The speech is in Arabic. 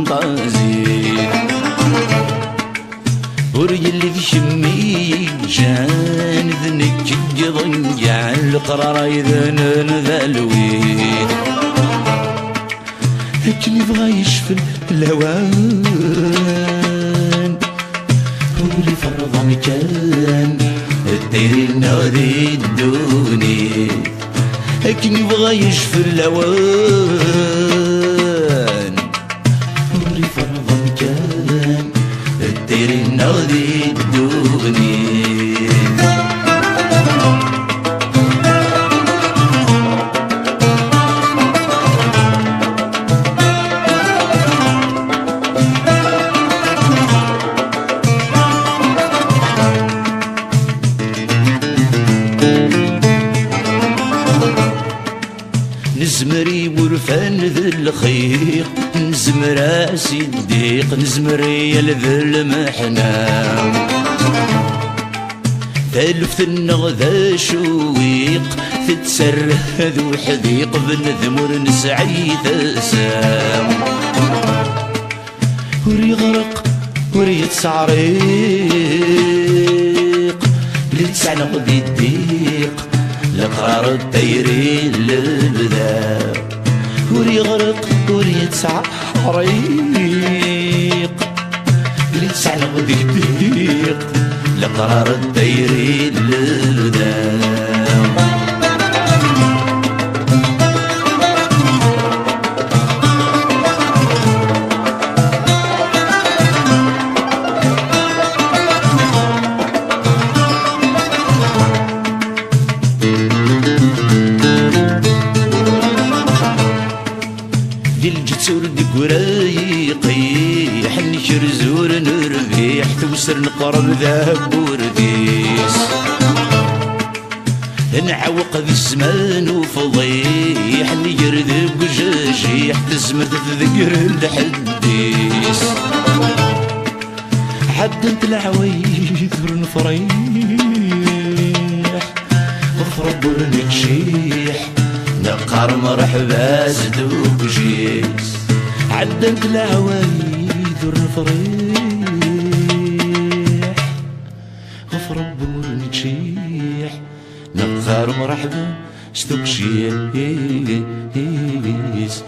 غازي وريلي في شمي جان ذنك يضنجع القرار يذن ذلوي لكن يبغى يشفي الهوان ولي فرض مكان الدير النادي الدوني لكن يبغى يشفي الهوان ولي فرض مكان الدير النادي الدوني نزمري ورفان ذي الخيق نزمر اسي الديق نزمري ذي المحنام ثالف النغ ذا شويق تتسره ذو حديق بنذمر نسعي تسام وري غرق وري تسعريق لتسعنق بيديق القرار الدايرين للبدا وري غرق وري تسعريق اللي تسعنق بيديق القرار الدايرين للبدا الجتور دقرايقي حني شرزور نربيح توسر نقرب ذهب ورديس نعوق ذي الزمان وفضيح حني يرذب وجاجيح تزمت تذكر الحديس حدنت العوايد ورنفريح غفرب ورنكشيح نقار مرحبا زدوك جيس عدنت العوايد ورنفريح غفر بورنتشيح نقار مرحبا زدوك جيس